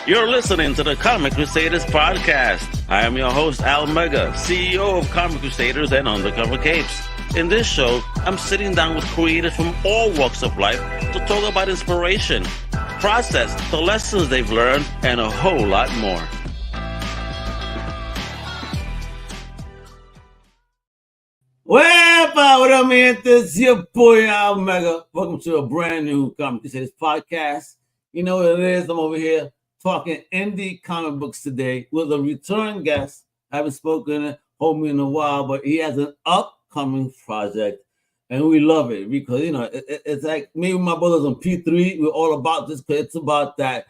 You're listening to the Comic Crusaders podcast. I am your host, Al Mega, CEO of Comic Crusaders and Undercover Capes. In this show, I'm sitting down with creators from all walks of life to talk about inspiration, process, the lessons they've learned, and a whole lot more. Well, what up, man? This is your boy, Al Mega. Welcome to a brand new Comic Crusaders podcast. You know what it is? I'm over here talking indie comic books today with a return guest. I haven't spoken to homie in a while, but he has an upcoming project, and we love it because, you know, it's like me and my brothers on P3. We're all about this because it's about that.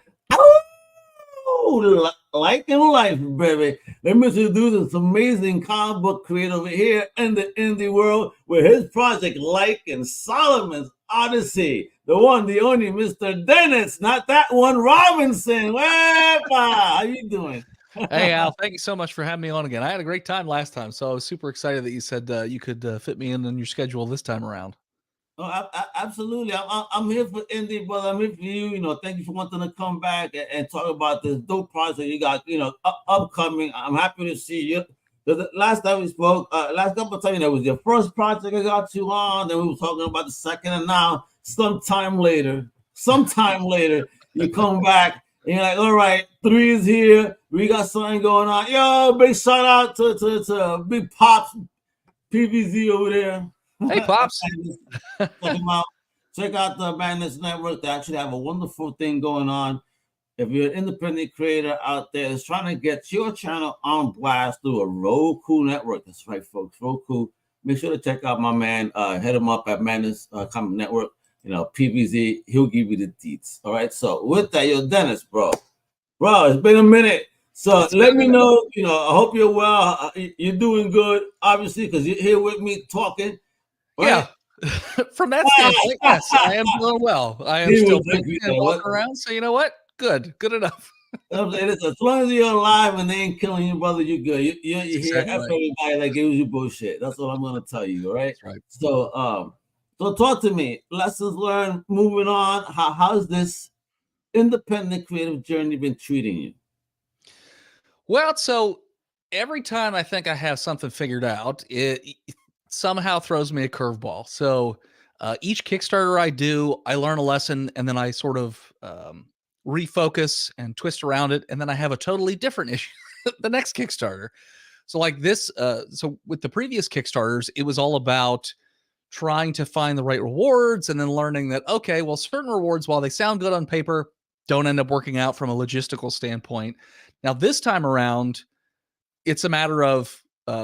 Lycan life, baby. Let me introduce this amazing comic book creator over here in the indie world with his project Lycan Solomon's Odyssey. The one, the only Mr. Dennis, not that one Robinson. How you doing? Hey, Al, thank you so much for having me on again. I had a great time last time, so I was super excited that you said you could fit me in on your schedule this time around. Oh, absolutely. I'm here for indie, brother. I'm here for you. You know, thank you for wanting to come back and talk about this dope project you got, you know, upcoming. I'm happy to see you. The last time we spoke, last couple of times, that was your first project I got you on. Then we were talking about the second, and now sometime later, you come back and you're like, all right, 3 is here. We got something going on. Yo, big shout out to Big Pops PVZ over there. Hey, Pops. Check them out. Check out the Madness Network. They actually have a wonderful thing going on. If you're an independent creator out there that's trying to get your channel on blast through a Roku network, that's right, folks, Roku. Make sure to check out my man. Head him up at Madness Comic Network. You know, PVZ, he'll give you the deets. All right. So with that, yo, Dennis, bro, it's been a minute. So let me know. You know, I hope you're well. You're doing good, obviously, because you're here with me talking. Right? Yeah. From that standpoint, yes, I am doing well. I am still walking around. So you know what? Good enough. As long as you're alive and they ain't killing you, brother, you're good. You're here. F everybody that gives you bullshit. That's what I'm gonna tell you. All right. That's right. So talk to me. Lessons learned. Moving on. How's this independent creative journey been treating you? Well, so every time I think I have something figured out, it somehow throws me a curveball. So each Kickstarter I do, I learn a lesson, and then I sort of refocus and twist around it, and then I have a totally different issue the next Kickstarter. So like this, so with the previous Kickstarters, it was all about trying to find the right rewards and then learning that, okay, well, certain rewards, while they sound good on paper, don't end up working out from a logistical standpoint. Now, this time around, it's a matter of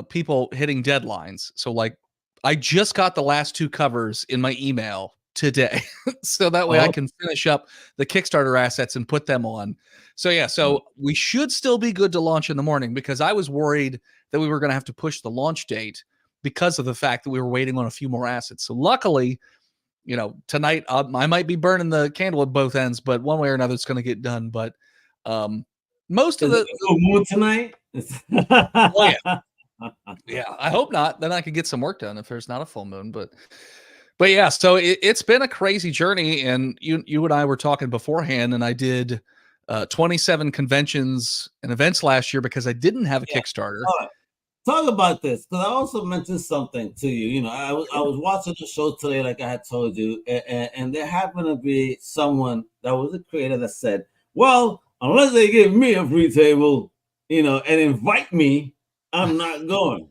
people hitting deadlines. So like I just got the last 2 covers in my email today. So that way I can finish up the Kickstarter assets and put them on. So yeah, so we should still be good to launch in the morning, because I was worried that we were going to have to push the launch date because of the fact that we were waiting on a few more assets. So luckily, you know, tonight I might be burning the candle at both ends, but one way or another it's going to get done. But most of the moon tonight. Oh, yeah. Yeah, I hope not. Then I could get some work done if there's not a full moon. But yeah, so it's been a crazy journey. And you and I were talking beforehand, and I did 27 conventions and events last year because I didn't have a Kickstarter. Talk about this, because I also mentioned something to you. You know, I was watching the show today, like I had told you, and there happened to be someone that was a creator that said, well, unless they give me a free table, you know, and invite me, I'm not going.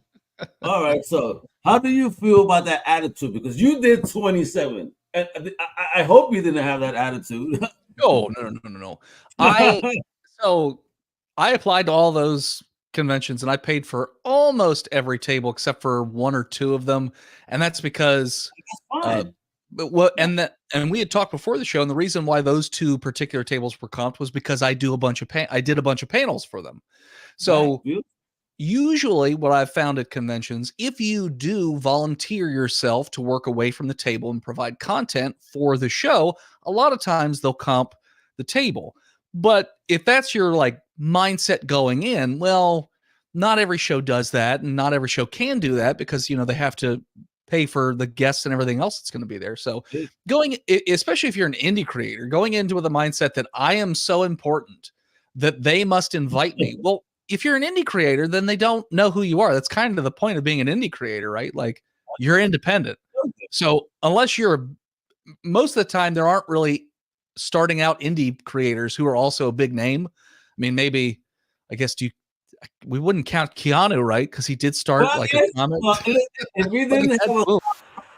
All right. So how do you feel about that attitude? Because you did 27. And I hope you didn't have that attitude. No. I applied to all those conventions and I paid for almost every table except for 1 or 2 of them. And that's because and we had talked before the show, and the reason why those 2 particular tables were comped was because I did a bunch of panels for them. So usually what I've found at conventions, if you do volunteer yourself to work away from the table and provide content for the show, a lot of times they'll comp the table. But if that's your like mindset going in, well, not every show does that, and not every show can do that because, you know, they have to pay for the guests and everything else that's going to be there. So especially if you're an indie creator, going into with a mindset that I am so important that they must invite me. Well, if you're an indie creator, then they don't know who you are. That's kind of the point of being an indie creator, right? Like you're independent. So unless you're most of the time, there aren't really starting out indie creators who are also a big name. I mean, maybe, I guess, we wouldn't count Keanu, right? Because he did start a comic. If we didn't have a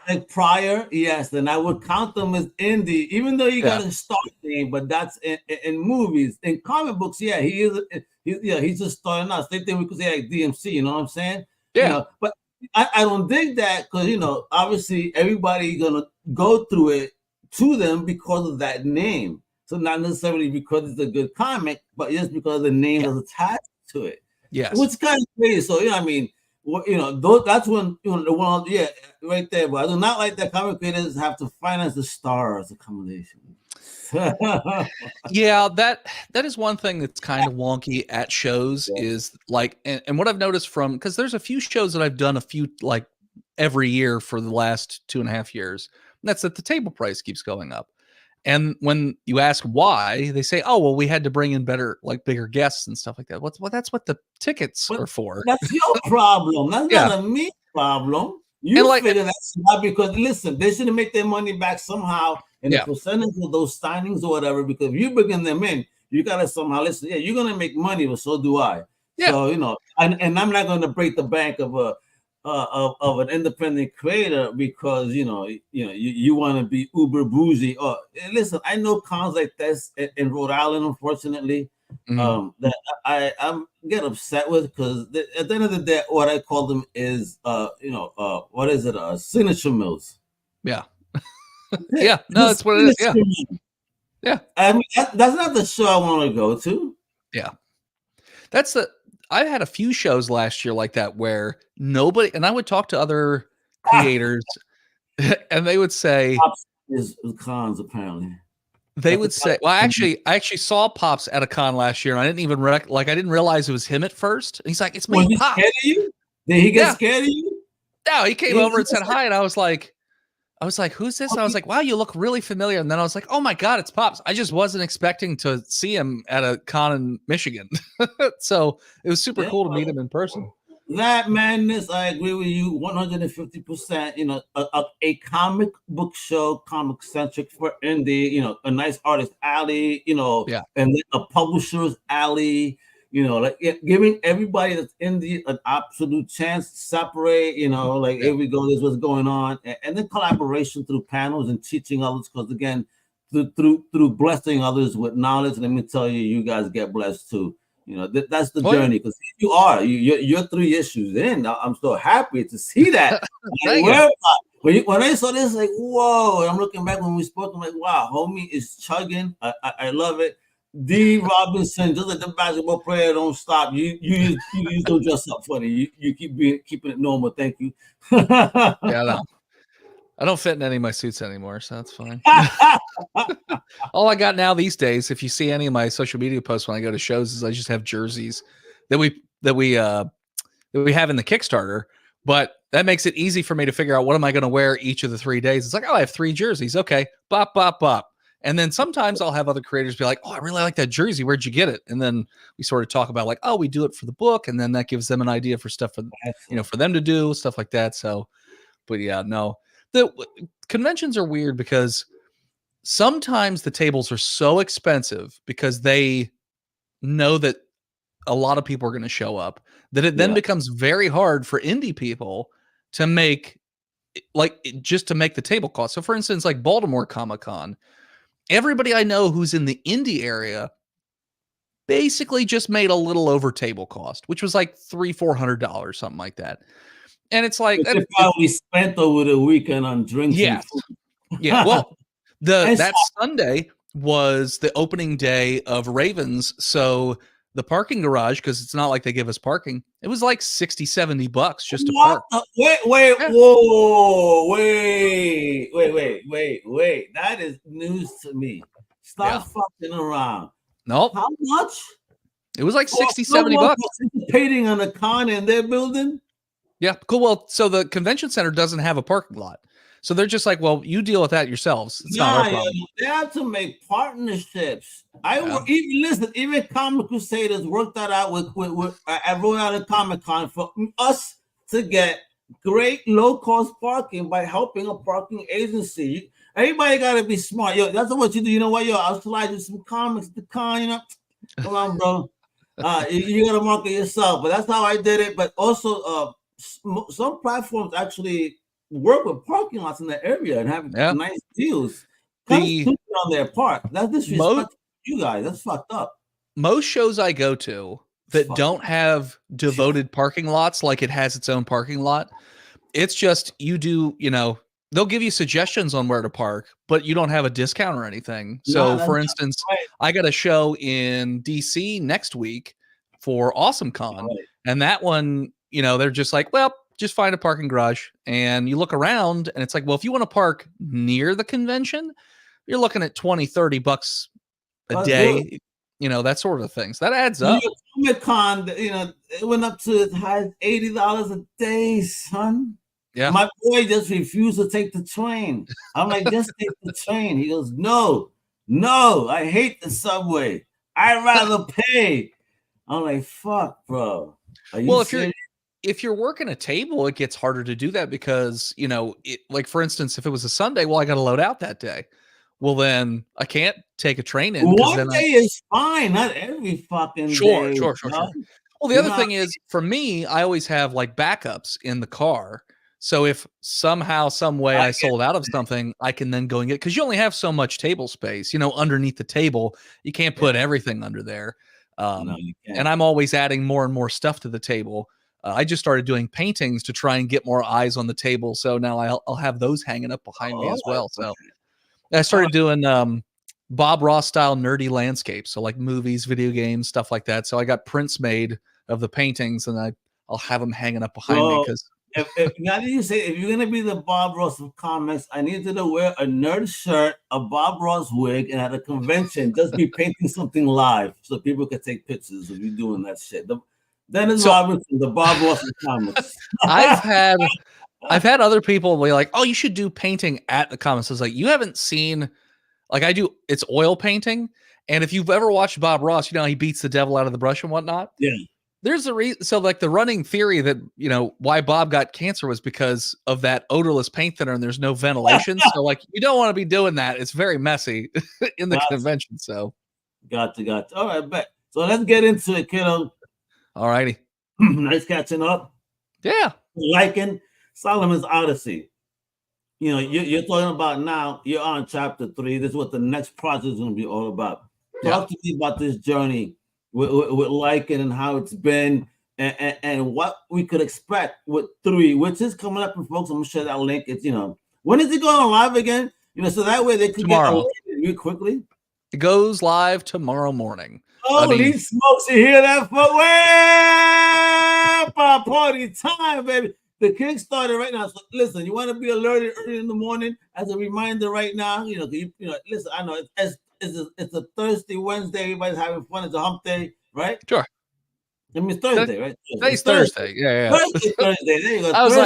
comic prior, yes, then I would count them as indie, even though you got a start name, but that's in movies. In comic books, yeah, he's just starting out. Same thing we could say like DMC, you know what I'm saying? Yeah. You know, but I don't dig that because, you know, obviously everybody gonna go through it to them because of that name. So not necessarily because it's a good comic, but just because the name is attached to it. Yes. Which kind of crazy. So, yeah, I mean, you know, that's when, you know, the one, yeah, right there. But I do not like that comic creators have to finance the Stars accommodation. Yeah, that is one thing that's kind of wonky at shows is like, and what I've noticed from, because there's a few shows that I've done like every year for the last 2.5 years. And that's that the table price keeps going up. And when you ask why, they say, "Oh, well, we had to bring in bigger guests and stuff like that." Well, that's what the tickets are for. That's your problem. That's not a me problem. You figure that out because listen, they should make their money back somehow in the percentage of those signings or whatever. Because if you bring them in, you gotta somehow listen. Yeah, you're gonna make money, but so do I. Yeah. So you know, and I'm not gonna break the bank of an independent creator because you want to be uber bougie. Or listen, I know cons like this in Rhode Island, unfortunately, that I get upset with because at the end of the day, what I call them is what is it? Signature mills. Yeah. Yeah. No, that's what it is. Yeah. Yeah. I mean, that's not the show I want to go to. Yeah. I've had a few shows last year like that where nobody, and I would talk to other creators and they would say, Pops is cons apparently. They would say, well, I actually saw Pops at a con last year and I didn't even I didn't realize it was him at first. And he's like, "It's me, Pops." Scared of you? Did he get scared of you? No, he came over and said hi and I was like, "Who's this?" And I was like, "Wow, you look really familiar." And then I was like, "Oh my God, it's Pops." I just wasn't expecting to see him at a con in Michigan. So it was super cool to meet him in person. That madness, I agree with you 150%. You know, a comic book show, comic centric for indie, you know, a nice artist alley, you know, and then a publisher's alley. You know, like giving everybody that's indie an absolute chance to separate, you know, like here we go, this is what's going on. And then collaboration through panels and teaching others, because again, through blessing others with knowledge, let me tell you, you guys get blessed too. You know, that's the journey, because you're 3 issues in. I'm so happy to see that. When I saw this, like, whoa, and I'm looking back when we spoke, I'm like, wow, homie is chugging. I love it. D. Robinson, just like the basketball player, don't stop. You don't dress up funny. You keeping it normal. Thank you. Yeah, I don't fit in any of my suits anymore, so that's fine. All I got now these days, if you see any of my social media posts when I go to shows, is I just have jerseys that we have in the Kickstarter. But that makes it easy for me to figure out what am I going to wear each of the 3 days. It's like, oh, I have 3 jerseys. Okay, bop, bop, bop. And then sometimes I'll have other creators be like, "Oh, I really like that jersey. Where'd you get it?" And then we sort of talk about like, "Oh, we do it for the book," and then that gives them an idea for stuff for them to do, stuff like that. So, but yeah, no, the conventions are weird because sometimes the tables are so expensive because they know that a lot of people are going to show up that it then becomes very hard for indie people to make just to make the table cost. So, for instance, like Baltimore Comic-Con. Everybody I know who's in the indie area basically just made a little over table cost, which was like $300-$400, something like that. And it's like that's probably spent over the weekend on drinks. Yes. Yeah. Well, that Sunday was the opening day of Ravens. So the parking garage, because it's not like they give us parking, it was like $60-$70 just to park. Wait. That is news to me. Stop fucking around. Nope. How much? It was like $60-$70. Participating on a con in their building? Yeah, cool. Well, so the convention center doesn't have a parking lot. So they're just like, well, you deal with that yourselves. It's not our Nah, problem. they have to make partnerships. Yeah. Even Comic Crusaders worked that out with I wrote out a Comic-Con for us to get great low-cost parking by helping a parking agency. Everybody got to be smart. Yo, that's what you do. You know what, yo, I'll slide you some comics to con, you know. Come on, bro. You got to market yourself. But that's how I did it. But also, some platforms actually work with parking lots in the area and have nice deals. Kind of stupid on their part. That's disrespectful to you guys. That's fucked up. Most shows I go to that don't have devoted parking lots, like it has its own parking lot, it's just you do, you know, they'll give you suggestions on where to park, but you don't have a discount or anything. So, for instance, I got a show in DC next week for Awesome Con, and that one, you know, they're just like, well, just find a parking garage, and you look around, and it's like, well, if you want to park near the convention, you're looking at $20-30 a day, you know, that sort of things. That adds up. Comic-Con, you know, it went up to as high as $80 a day, son. Yeah. My boy just refused to take the train. I'm like, just take the train. He goes, no, I hate the subway. I'd rather pay. I'm like, fuck, bro. Well, if you're working a table, it gets harder to do that because, you know, like for instance, if it was a Sunday, well, I got to load out that day. Well, then I can't take a train in. One day is fine, not every fucking day. Sure. Well, the other thing is, for me, I always have like backups in the car. So if somehow, some way I sold out of something, I can then go and get, because you only have so much table space, you know, underneath the table. You can't put everything under there. No, you can't. And I'm always adding more and more stuff to the table. I just started doing paintings to try and get more eyes on the table. So now I'll have those hanging up behind me as well. So I started doing Bob Ross style nerdy landscapes. So like movies, video games, stuff like that. So I got prints made of the paintings, and I'll have them hanging up behind me because. Now that you say, if you're gonna be the Bob Ross of comics, I need you to wear a nerd shirt, a Bob Ross wig, and at a convention, just be painting something live so people can take pictures of you doing that shit. Dennis Robinson, the Bob Ross of comics. I've had other people be like, "Oh, you should do painting at the comics." I was like, "You haven't seen, like I do. It's oil painting, and if you've ever watched Bob Ross, you know how he beats the devil out of the brush and whatnot. Yeah." There's a reason. So like the running theory that, you know, why Bob got cancer was because of that odorless paint thinner and there's no ventilation. So like, you don't want to be doing that. It's very messy in the convention. So gotcha. All right, bet. So let's get into it, kiddo. All righty. Nice catching up. Yeah. Lycan Solomon's Odyssey. You know, you're talking about now, you're on chapter 3. This is what the next project is going to be all about. Talk to me about this journey with Lycan and how it's been and what we could expect with 3, which is coming up. And folks, I'm gonna share that link. It's, you know, when is it going live again? You know, so that way they could get really quickly. It goes live tomorrow morning. Holy smokes, you hear that, folks? Party time, baby. The Kickstarter right now. So listen, you want to be alerted early in the morning as a reminder right now. You know, listen, I know it's a Thursday, Wednesday. Everybody's having fun. It's a hump day, right? Sure. I mean, it's Thursday, right? Today's Thursday. Yeah. Thursday. There you go. I was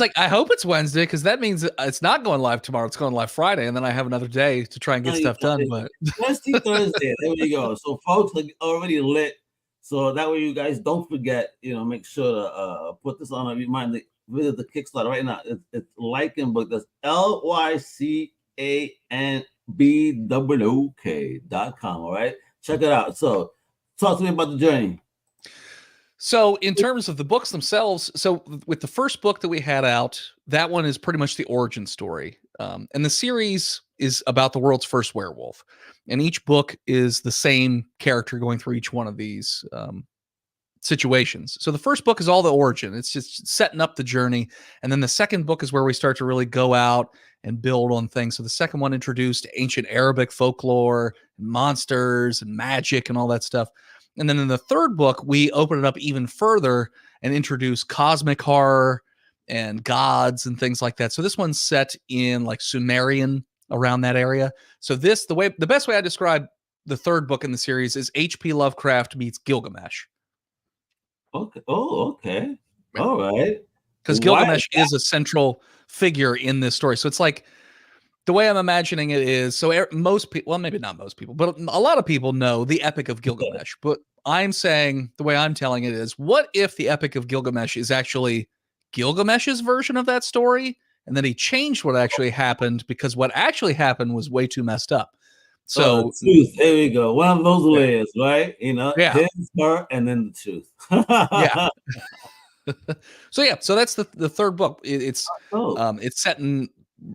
like, I hope it's Wednesday because that means it's not going live tomorrow. It's going live Friday, and then I have another day to try and get stuff done. But Thursday. There we go. So folks are already lit. So that way you guys don't forget. You know, make sure to put this on a reminder. Visit the Kickstarter right now. It's Lycan book. That's LYCANBOOK.com. All right, check it out. So talk to me about the journey. So in terms of the books themselves, so with the first book that we had out, that one is pretty much the origin story. And the series is about the world's first werewolf. And each book is the same character going through each one of these situations. So the first book is all the origin. It's just setting up the journey. And then the second book is where we start to really go out and build on things. So the second one introduced ancient Arabic folklore, monsters and magic and all that stuff. And then in the third book, we open it up even further and introduce cosmic horror and gods and things like that. So this one's set in like Sumerian, around that area. So this, the best way I describe the third book in the series is H.P. Lovecraft meets Gilgamesh. Okay. Oh, okay. All right. because Gilgamesh is a central figure in this story. So it's like, the way I'm imagining it is, so most people, well, maybe not most people, but a lot of people know the Epic of Gilgamesh. But I'm saying, the way I'm telling it is, what if the Epic of Gilgamesh is actually Gilgamesh's version of that story? And then he changed what actually happened because what actually happened was way too messed up. So, the truth. There we go. One of those layers, right? You know, yeah. his, her, and then the truth. Yeah. So that's the third book. It's set in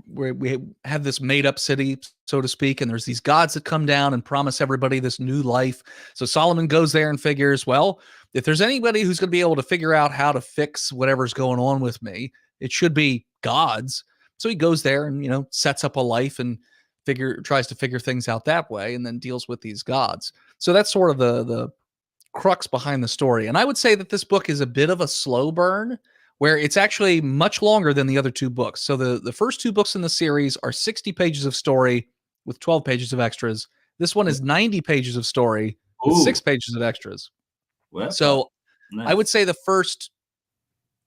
where we have this made up city, so to speak, and there's these gods that come down and promise everybody this new life. So Solomon goes there and figures, well, if there's anybody who's going to be able to figure out how to fix whatever's going on with me, it should be gods. So he goes there and, you know, sets up a life and tries to figure things out that way, and then deals with these gods. So that's sort of the crux behind the story. And I would say that this book is a bit of a slow burn, where it's actually much longer than the other two books. So the first two books in the series are 60 pages of story with 12 pages of extras. This one is 90 pages of story with 6 pages of extras. Well, so nice. I would say the first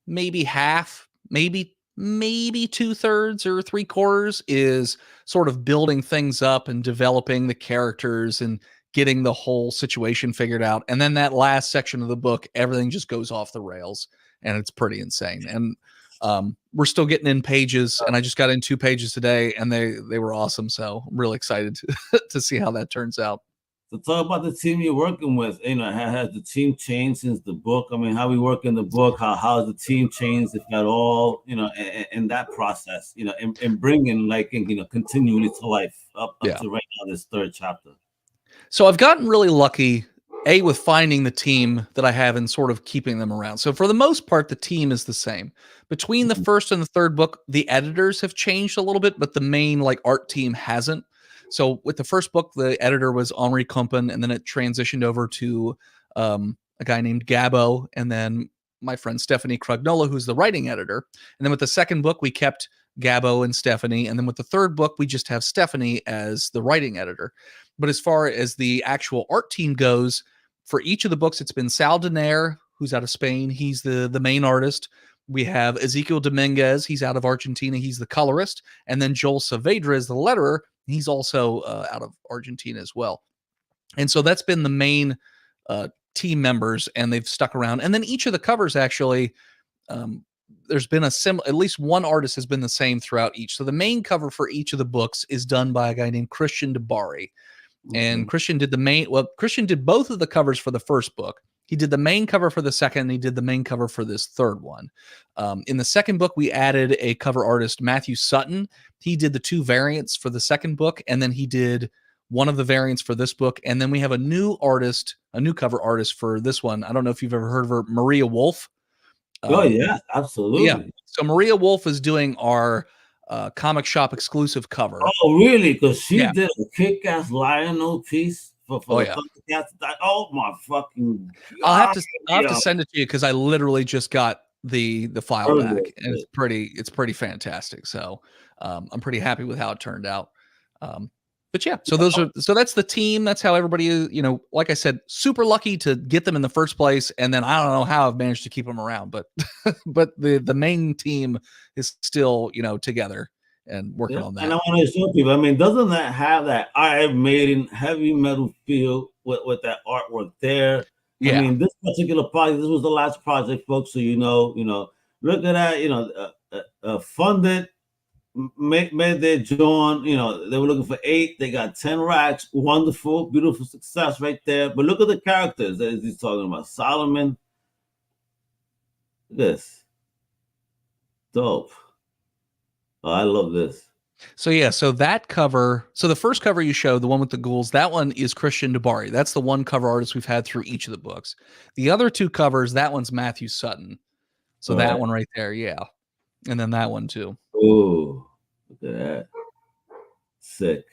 maybe half, maybe 2/3 or 3/4 is sort of building things up and developing the characters and getting the whole situation figured out. And then that last section of the book, everything just goes off the rails, and it's pretty insane. And we're still getting in pages, and I just got in 2 pages today, and they were awesome. So I'm really excited to see how that turns out. So talk about the team you're working with. You know, has the team changed since the book? I mean, how we work in the book? How has the team changed, if at all? You know, in that process, you know, and bringing Lycan, you know, continually to life up to right now, this 3rd chapter. So I've gotten really lucky, with finding the team that I have and sort of keeping them around. So for the most part, the team is the same. Between the first and the third book, the editors have changed a little bit, but the main like art team hasn't. So with the first book, the editor was Henri Compen, and then it transitioned over to a guy named Gabo, and then my friend Stephanie Crugnola, who's the writing editor. And then with the second book, we kept Gabo and Stephanie. And then with the third book, we just have Stephanie as the writing editor. But as far as the actual art team goes, for each of the books, it's been Sal Denaire, who's out of Spain. He's the main artist. We have Ezequiel Dominguez. He's out of Argentina. He's the colorist. And then Joel Saavedra is the letterer. He's also out of Argentina as well. And so that's been the main team members, and they've stuck around. And then each of the covers, actually, there's been at least one artist has been the same throughout each. So the main cover for each of the books is done by a guy named Christian DeBari. And Christian did both of the covers for the first book. He did the main cover for the second, and he did the main cover for this third one. In the second book, we added a cover artist, Matthew Sutton. He did the 2 variants for the second book, and then he did one of the variants for this book. And then we have a new cover artist for this one. I don't know if you've ever heard of her, Maria Wolf. Oh, yeah, absolutely. Yeah. So Maria Wolf is doing our comic shop exclusive cover. Oh, really? Because she did a kick-ass Lionel piece for Thundercats. Oh my fucking God. I'll have to send it to you, because I literally just got the file back, and it's pretty fantastic. So I'm pretty happy with how it turned out. But yeah, so that's the team. That's how everybody is, you know, like I said, super lucky to get them in the first place. And then I don't know how I've managed to keep them around, but the main team is still, you know, together and working on that. And I want to show people, I mean, doesn't that have that Iron Maiden heavy metal feel with that artwork there? Yeah. I mean, this particular project, this was the last project, folks. So, you know, look at that, you know, funded, made their join, you know, they were looking for 8, they got 10 racks. Wonderful, beautiful success right there. But look at the characters that he's talking about. Solomon, this dope. Oh, I love this. So yeah, so that cover, so the first cover you showed, the one with the ghouls, that one is Christian DeBari. That's the one cover artist we've had through each of the books. The other 2 covers, that one's Matthew Sutton. So that one right there, yeah. And then that one too. Oh, look at that. Sick.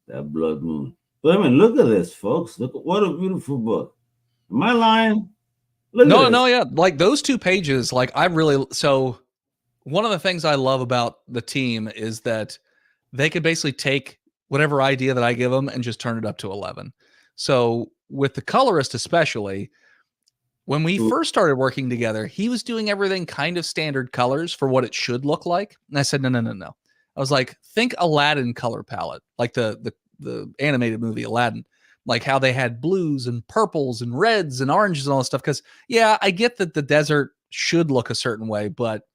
That Blood Moon. But I mean, look at this, folks. Look, what a beautiful book. Am I lying? No, yeah. Like those 2 pages, like so one of the things I love about the team is that they could basically take whatever idea that I give them and just turn it up to 11. So with the colorist especially, When we first started working together, he was doing everything kind of standard colors for what it should look like. And I said, no. I was like, think Aladdin color palette, like the animated movie Aladdin, like how they had blues and purples and reds and oranges and all this stuff. Because yeah, I get that the desert should look a certain way, but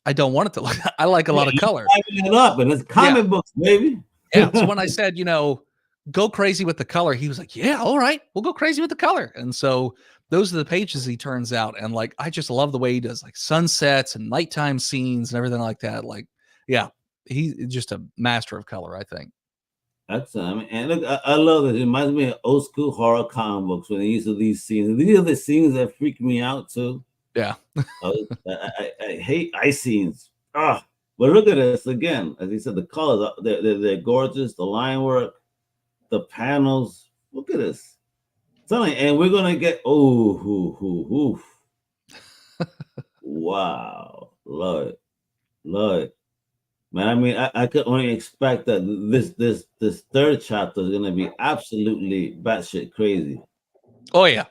I don't want it to look. I like a lot of color. It up, and it's comic books, baby. Yeah. So when I said, go crazy with the color, he was like, yeah, all right, we'll go crazy with the color. And so those are the pages he turns out. And like, I just love the way he does like sunsets and nighttime scenes and everything like that. Like, yeah, he's just a master of color, I think. That's and look, I love it. It reminds me of old school horror comic books when they used to these scenes. These are the scenes that freak me out too. Yeah. I hate ice scenes. But look at this again. As he said, the colors, they're gorgeous. The line work, the panels. Look at this. And we're gonna get wow, love it, man. I mean, I could only expect that this third chapter is gonna be absolutely batshit crazy. Oh yeah.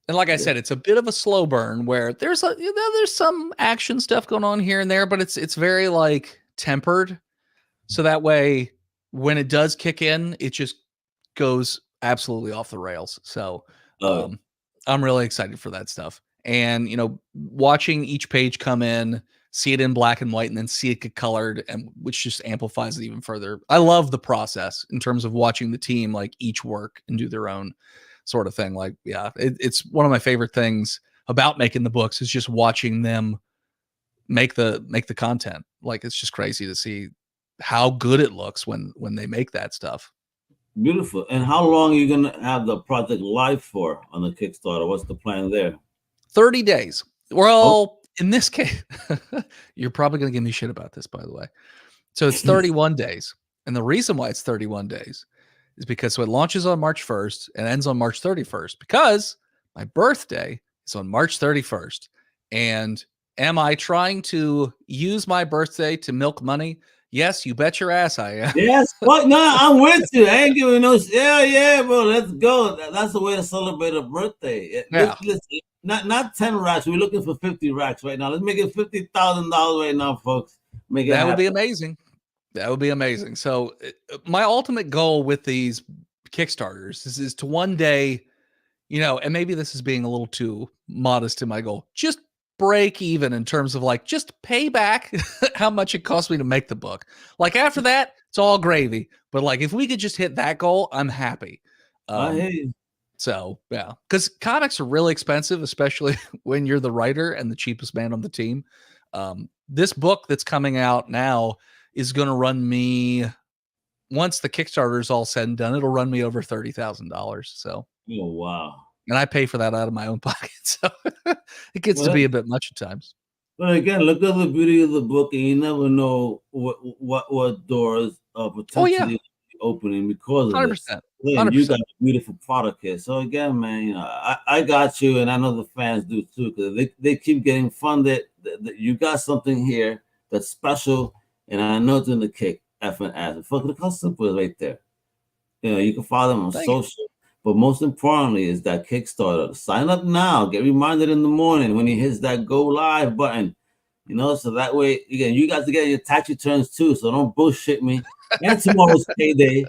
And like I said, it's a bit of a slow burn where there's some action stuff going on here and there, but it's very like tempered, so that way when it does kick in, it just goes absolutely off the rails. So I'm really excited for that stuff. And, watching each page come in, see it in black and white, and then see it get colored, and which just amplifies it even further. I love the process in terms of watching the team, like each work and do their own sort of thing. Like, yeah, it's one of my favorite things about making the books is just watching them make the content. Like, it's just crazy to see how good it looks when they make that stuff. Beautiful. And how long are you going to have the project live for on the Kickstarter? What's the plan there? 30 days. Well, in this case, you're probably going to give me shit about this, by the way. So it's 31 days. And the reason why it's 31 days is because it launches on March 1st and ends on March 31st, because my birthday is on March 31st. And am I trying to use my birthday to milk money? Yes, you bet your ass I am. Yes, what? No, I'm with you. I ain't giving no. Yeah, bro. Let's go. That's the way to celebrate a birthday. Yeah. Listen, not 10 racks. We're looking for 50 racks right now. Let's make it $50,000 right now, folks. Make it that happen. would be amazing. That would be amazing. So my ultimate goal with these Kickstarters is to one day, and maybe this is being a little too modest in my goal, just break even in terms of like just pay back how much it cost me to make the book. Like after that, it's all gravy. But like if we could just hit that goal, I'm happy. I hear you. So yeah, because comics are really expensive, especially when you're the writer and the cheapest man on the team. This book that's coming out now is going to run me, once the Kickstarter is all said and done, it'll run me over $30,000. So, oh wow. And I pay for that out of my own pocket. So it gets to be a bit much at times. But again, look at the beauty of the book, and you never know what doors are potentially opening because of 100%. this. 100%. You got a beautiful product here. So again, man, I got you, and I know the fans do too, because they keep getting funded. You got something here that's special, and I know it's in the kick effing ass. Look how simple it is right there. You can follow them on social. But most importantly is that Kickstarter. Sign up now. Get reminded in the morning when he hits that go live button. So that way, again, you guys get your tax returns too. So don't bullshit me. And tomorrow's payday.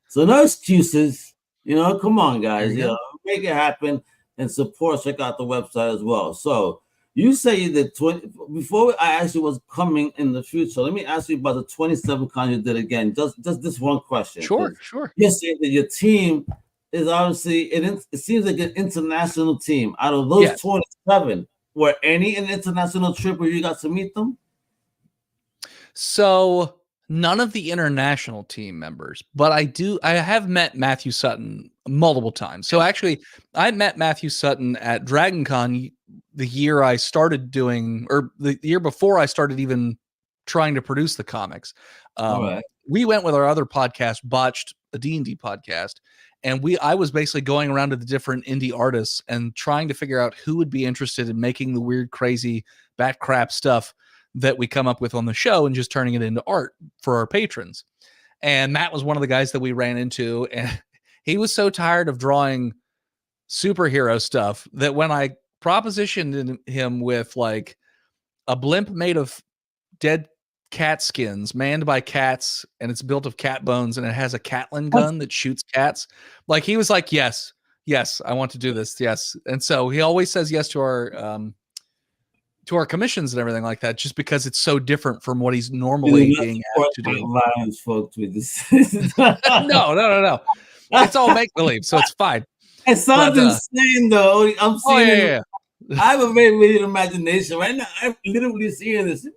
So no excuses. Come on, guys. Make it happen and support. Check out the website as well. So you say you did 20. Before I actually was coming in the future, let me ask you about the 27 cons you did again. Just this one question. Sure. You say that your team is obviously it seems like an international team. Out of those 27, were any an international trip where you got to meet them? So none of the international team members, but I have met Matthew Sutton multiple times. So actually, I met Matthew Sutton at Dragon Con the year I started doing, or the year before I started even trying to produce the comics. All right. We went with our other podcast, Botched, a D&D podcast. And I was basically going around to the different indie artists and trying to figure out who would be interested in making the weird, crazy, bat crap stuff that we come up with on the show and just turning it into art for our patrons. And Matt was one of the guys that we ran into, and he was so tired of drawing superhero stuff that when I propositioned him with like a blimp made of dead cat skins manned by cats and it's built of cat bones and it has a Catlin gun that shoots cats, like he was like, yes, I want to do this, yes. And so he always says yes to our commissions and everything like that, just because it's so different from what he's normally being asked to do. Violence, folks, with this. No. It's all make believe, so it's fine. It sounds insane, though. I'm seeing yeah. I have a very vivid imagination right now. I'm literally seeing this.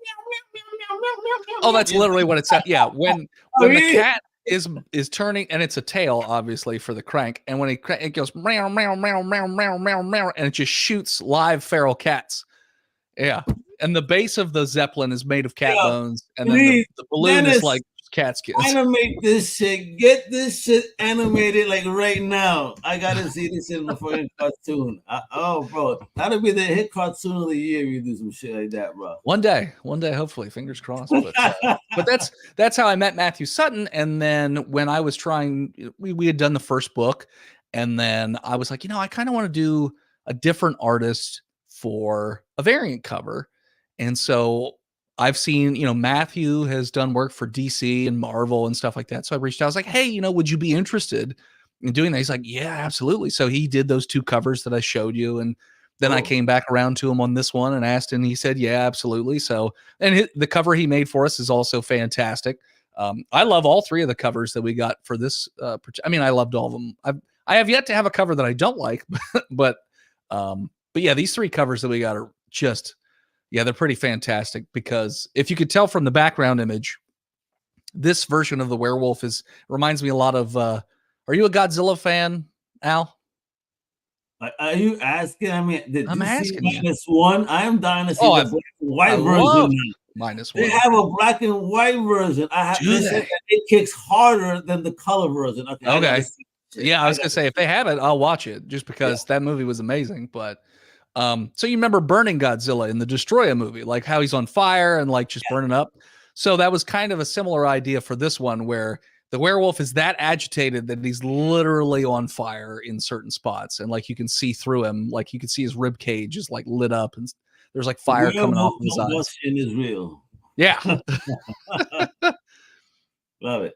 Oh, that's literally what it's at. Yeah, when the cat is turning, and it's a tail, obviously, for the crank, and when it goes meow meow meow meow meow meow meow, and it just shoots live feral cats. Yeah, and the base of the Zeppelin is made of cat bones, and then the balloon is like cat skins. Animate this shit. Get this shit animated like right now. I gotta see this in the fucking cartoon. Oh, bro, that'll be the hit cartoon of the year. You do some shit like that, bro. One day, hopefully, fingers crossed. But that's how I met Matthew Sutton. And then when I was trying, we had done the first book, and then I was like, I kind of want to do a different artist for a variant cover, and so I've seen, Matthew has done work for DC and Marvel and stuff like that. So I reached out. I was like, hey, would you be interested in doing that? He's like, yeah, absolutely. So he did those 2 covers that I showed you. And then I came back around to him on this one and asked, and he said, yeah, absolutely. So, and the cover he made for us is also fantastic. I love all 3 of the covers that we got for this. I loved all of them. I have yet to have a cover that I don't like, but yeah, these 3 covers that we got are just, yeah, they're pretty fantastic, because if you could tell from the background image, this version of the werewolf reminds me a lot of, are you a Godzilla fan, Al? Are you asking? I mean, I'm asking you. -1? I am dying to see the black and white version. -1. They have a black and white version. It kicks harder than the color version. Okay. Yeah, I was going to say, if they have it, I'll watch it, just because that movie was amazing. But so you remember Burning Godzilla in the Destroya movie, like how he's on fire and like just burning up. So that was kind of a similar idea for this one, where the werewolf is that agitated that he's literally on fire in certain spots, and like you can see through him, like you can see his rib cage is like lit up, and there's like fire coming off of his eyes. Is real. Yeah. Love it.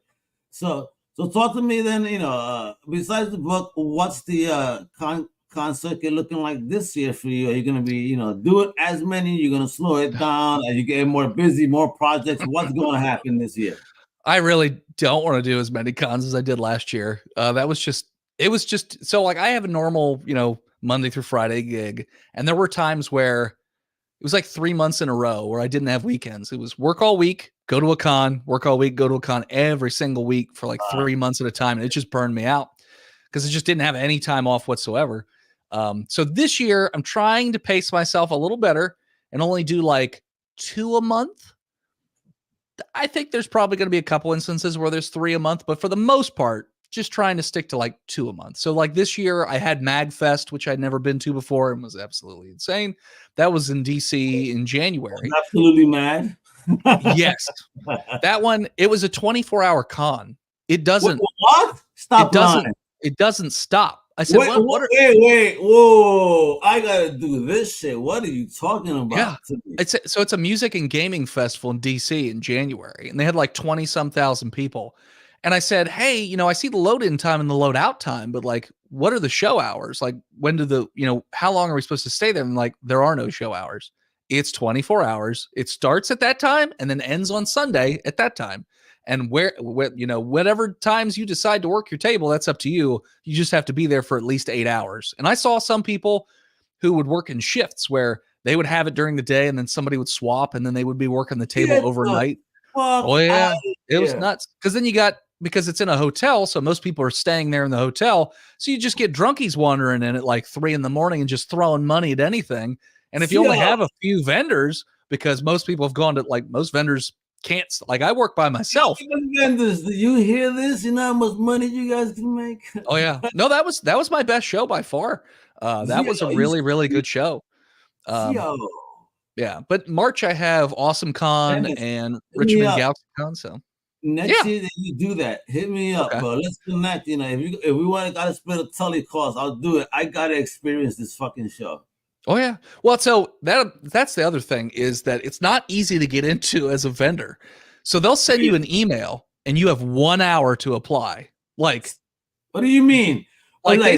So talk to me then. Besides the book, what's the concert looking like this year for you? Are you going to be, doing as many? You're going to slow it down? Are you getting more busy, more projects? What's going to happen this year? I really don't want to do as many cons as I did last year. It was just so like I have a normal, Monday through Friday gig, and there were times where it was like 3 months in a row where I didn't have weekends. It was work all week, go to a con, work all week, go to a con every single week for like 3 months at a time. And it just burned me out because I just didn't have any time off whatsoever. So this year I'm trying to pace myself a little better and only do like 2 a month. I think there's probably going to be a couple instances where there's 3 a month, but for the most part, just trying to stick to like 2 a month. So like this year I had MagFest, which I'd never been to before and was absolutely insane. That was in DC in January. Absolutely mad. Yes. That one, it was a 24-hour con. It doesn't. What? Stop. It doesn't stop. I said, wait, whoa! I gotta do this shit. What are you talking about? Yeah, it's a music and gaming festival in DC in January, and they had like 20-some thousand people. And I said, hey, I see the load-in time and the load-out time, but like, what are the show hours? Like, when do how long are we supposed to stay there? And like, there are no show hours. It's 24 hours. It starts at that time and then ends on Sunday at that time. And whatever times you decide to work your table, that's up to you. You just have to be there for at least 8 hours. And I saw some people who would work in shifts where they would have it during the day and then somebody would swap and then they would be working the table overnight. Oh yeah. It was nuts. Because it's in a hotel. So most people are staying there in the hotel. So you just get drunkies wandering in at like 3 a.m. and just throwing money at anything. And if you only have a few vendors, because most people have gone to most vendors can't, like I work by myself. Vendors, do you hear this? You know how much money you guys can make? Oh yeah. No, that was my best show by far. That was a really, really good show. Yeah. But March I have Awesome Con and Richmond Galaxy Con. So next Yeah. year that you do that, hit me up, Okay. bro. Let's connect. You know, if we want to gotta split a tully cost, I'll do it. I gotta experience this fucking show. Oh yeah. Well, so that's the other thing is that it's not easy to get into as a vendor. So they'll send you an email and you have 1 hour to apply. Like, what do you mean? like Like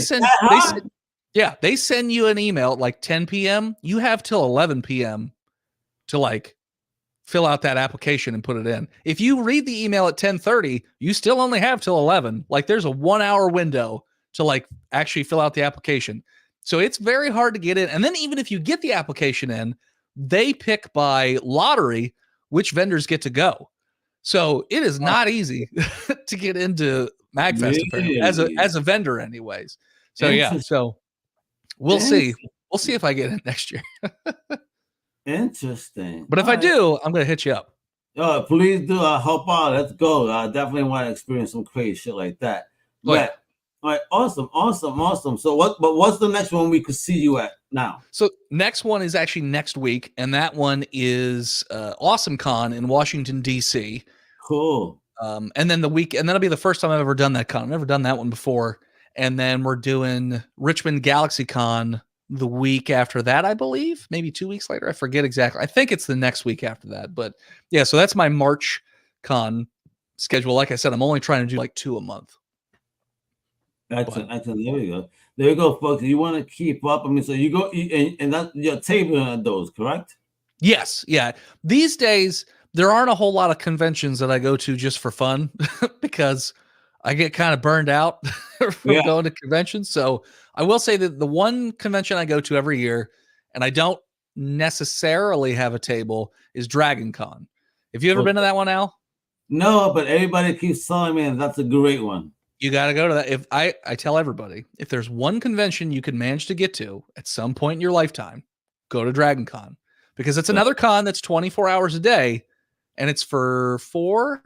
they send you an email at like 10 p.m. You have till 11 p.m. to like fill out that application and put it in. If you read the email at 10:30, you still only have till 11. Like there's a 1 hour window to like actually fill out the application. So it's very hard to get in. And then even if you get the application in, they pick by lottery which vendors get to go. So it is not easy to get into MagFest apparently as a vendor anyways. So yeah, so we'll see. We'll see if I get in next year. Interesting. But if I do, I'm going to hit you up. Oh, please do. I'll help out. Let's go. I definitely want to experience some crazy shit like that. Oh, yeah. All right, awesome. So what's the next one we could see you at now? So next one is actually next week, and that one is Awesome Con in Washington, D.C. Cool. And then that'll be the first time I've ever done that con. I've never done that one before. And then we're doing Richmond Galaxy Con the week after that, I believe, maybe 2 weeks later. I forget exactly. I think it's the next week after that. But yeah, so that's my March con schedule. Like I said, I'm only trying to do like 2 a month. Excellent. There we go, folks. You want to keep up. I mean, so you go and that's your table on those, correct? Yes. Yeah. These days, there aren't a whole lot of conventions that I go to just for fun because I get kind of burned out from going to conventions. So I will say that the one convention I go to every year, and I don't necessarily have a table, is Dragon Con. Have you ever been to that one, Al? No, but everybody keeps telling me that's a great one. You got to go to that. If I tell everybody, if there's one convention you can manage to get to at some point in your lifetime, go to Dragon Con, because it's another con that's 24 hours a day, and it's for 4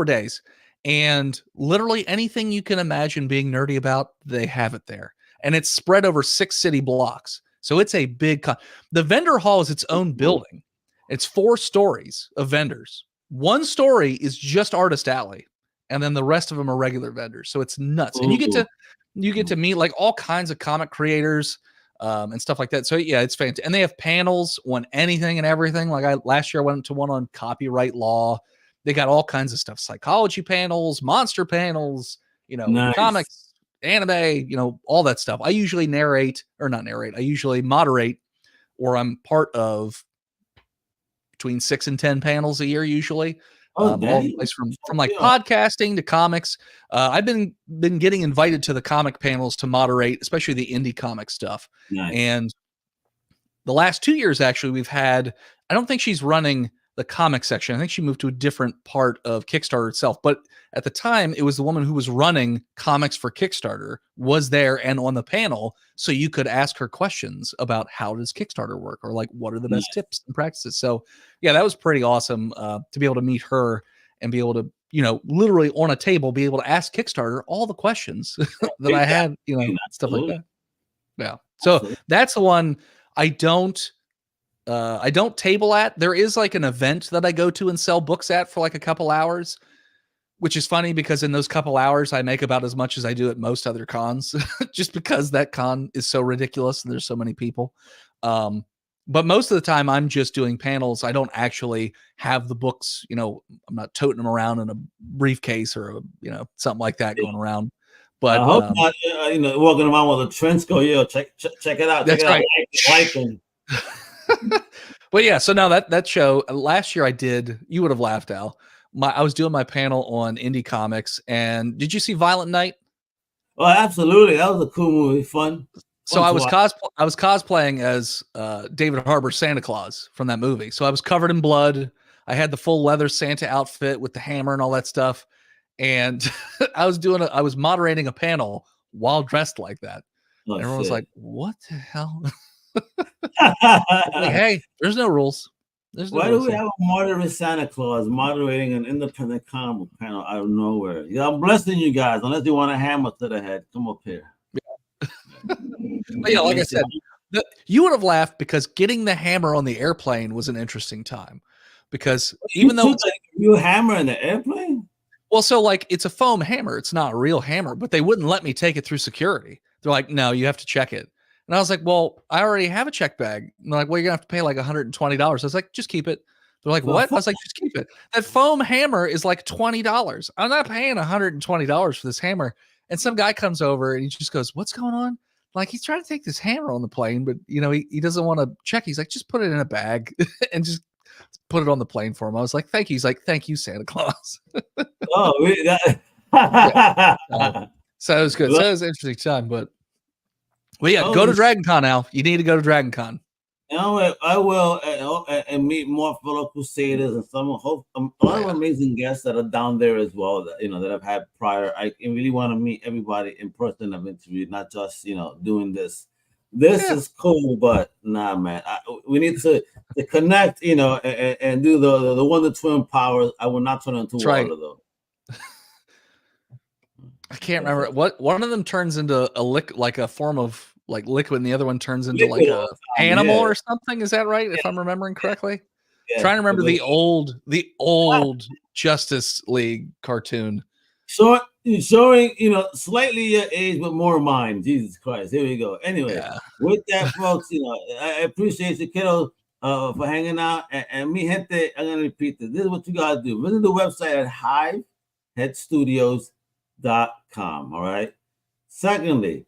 days. And literally anything you can imagine being nerdy about, they have it there. And it's spread over 6 city blocks. So it's a big con. The vendor hall is its own building. It's 4 stories of vendors. One story is just Artist Alley, and then the rest of them are regular vendors. So it's nuts. And you get to meet like all kinds of comic creators and stuff like that. So yeah, it's fantastic. And they have panels on anything and everything. Like last year I went to one on copyright law. They got all kinds of stuff, psychology panels, monster panels, comics, anime, all that stuff. I usually I usually moderate, or I'm part of between 6 and 10 panels a year usually. All from like podcasting to comics. I've been getting invited to the comic panels to moderate, especially the indie comic stuff. Nice. And the last 2 years, actually, we've had, I don't think she's running the comic section. I think she moved to a different part of Kickstarter itself. But at the time, it was the woman who was running comics for Kickstarter was there and on the panel. So you could ask her questions about how does Kickstarter work, or like, what are the best tips and practices? So yeah, that was pretty awesome to be able to meet her and be able to, literally on a table, be able to ask Kickstarter all the questions that I had, stuff like that. Yeah. So that's the one I don't table at. There is like an event that I go to and sell books at for like a couple hours, which is funny because in those couple hours I make about as much as I do at most other cons, just because that con is so ridiculous and there's so many people. But most of the time I'm just doing panels. I don't actually have the books, I'm not toting them around in a briefcase or something like that going around. But I hope not, walking around with a trench coat. Check it out. That's right. Lycan. But yeah, so now that show last year you would have laughed, Al. I was doing my panel on indie comics, and did you see Violent Night? Oh, absolutely. That was a cool movie. Fun. So I was cosplaying as David Harbour Santa Claus from that movie. So I was covered in blood. I had the full leather Santa outfit with the hammer and all that stuff. And I was moderating a panel while dressed like that. Oh, everyone was shit. like, what the hell? Like, hey, there's no rules. Why do we have a moderate Santa Claus moderating an independent comic panel out of nowhere? Yeah, I'm blessing you guys. Unless you want a hammer to the head, come up here. But yeah, like I said, you would have laughed because getting the hammer on the airplane was an interesting time, because even though you hammer in the airplane. Well, so like it's a foam hammer. It's not a real hammer, but they wouldn't let me take it through security. They're like, no, you have to check it. And I was like, well, I already have a check bag. And they're like, well, you're gonna have to pay like $120. I was like, just keep it. They're like, what? I was like, just keep it. That foam hammer is like $20. I'm not paying $120 for this hammer. And some guy comes over and he just goes, what's going on? Like, he's trying to take this hammer on the plane, but you know, he doesn't want to check. He's like, just put it in a bag and just put it on the plane for him. I was like, thank you. He's like, thank you, Santa Claus. So it was good. So it was an interesting time, but yeah, go to Dragon Con now. You need to go to Dragon Con. You know, I will and meet more fellow Crusaders and a lot of amazing guests that are down there as well. That that I've had prior. I really want to meet everybody in person. I've interviewed, not just doing this. This is cool, but nah, man. We need to connect, and do the Wonder Twin powers. I will not turn into water though. I can't remember what one of them turns into like a form of like liquid, and the other one turns into like a animal or something. Is that right? If I'm remembering correctly, trying to remember the old Justice League cartoon. Showing slightly your age, but more mine. Jesus Christ! Here we go. Anyway, with that, folks, I appreciate you, kiddo, for hanging out. And me, gente, I'm gonna repeat this. This is what you gotta do. Visit the website at hiveheadstudios.com. All right. Secondly,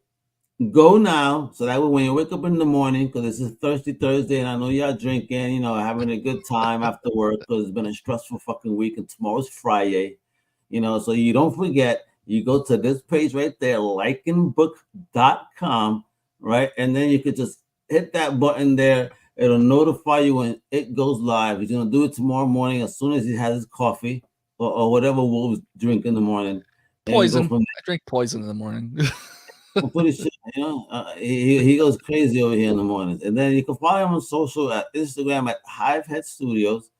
go now, so that way when you wake up in the morning, because this is Thirsty Thursday, and I know y'all drinking, having a good time after work, because it's been a stressful fucking week, and tomorrow's Friday, so you don't forget, you go to this page right there, lycanbook.com, right? And then you could just hit that button there. It'll notify you when it goes live. He's going to do it tomorrow morning as soon as he has his coffee or whatever Wolves drink in the morning. Poison. I drink poison in the morning. He goes crazy over here in the mornings. And then you can follow him on social at Instagram at Hivehead Studios.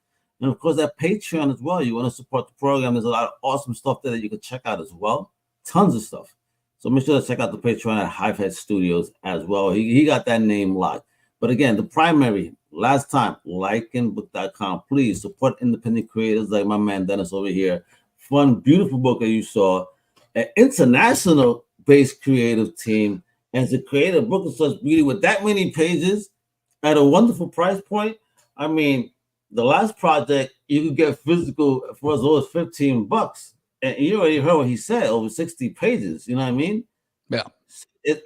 And of course, at Patreon as well. You want to support the program. There's a lot of awesome stuff there that you can check out as well. Tons of stuff. So make sure to check out the Patreon at Hivehead Studios as well. He got that name locked. But again, the primary, last time, lycanbook.com. Please support independent creators like my man Dennis over here. Fun, beautiful book that you saw. An international-based creative team. And to create a book of such beauty with that many pages at a wonderful price point, I mean, the last project you could get physical for as low as $15, and you already heard what he said, over 60 pages. You know what I mean? Yeah.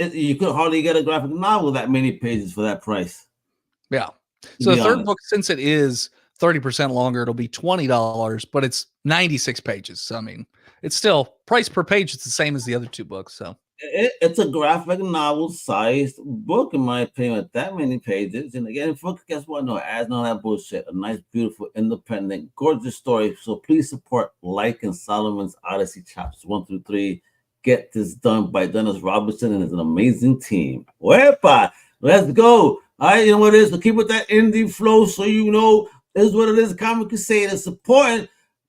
You could hardly get a graphic novel that many pages for that price. Yeah. So the third book, since it is 30% longer, it'll be $20, but it's 96 pages. So I mean, it's still price per page. It's the same as the other two books. So it's a graphic novel sized book, in my opinion, with that many pages. And again, guess what? No ads, none of that bullshit. A nice, beautiful, independent, gorgeous story. So please support Lycan Solomon's Odyssey Chapters 1 through 3. Get this done by Dennis Robertson and his amazing team. Wepa, let's go. All right, you know what it is. So keep with that indie flow, so this is what it is. Comic Crusaders supporting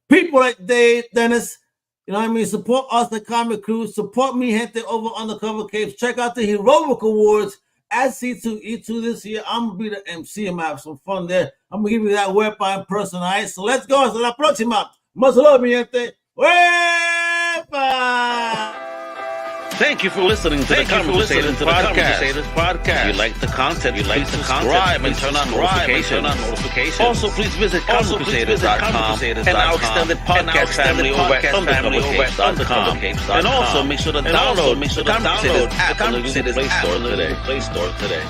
people like Dave, Dennis. You know what I mean? Support us, the Comic Crew. Support me, gente, over Undercover Capes. Check out the Heroic Awards at C2E2 this year. I'm going to be the MC. I'm going to have some fun there. I'm going to give you that wepa in person, all right? So let's go. Hasta la próxima. Much love, mi gente. Wepa! Thank you for listening to the Comic Crusaders podcast. If you like the content, please subscribe and turn on notifications. Also, please visit comiccrusaders.shop and our extended podcast family over at undercovercapes.com. And also, make sure to download the Comic Crusaders app on the Play Store today.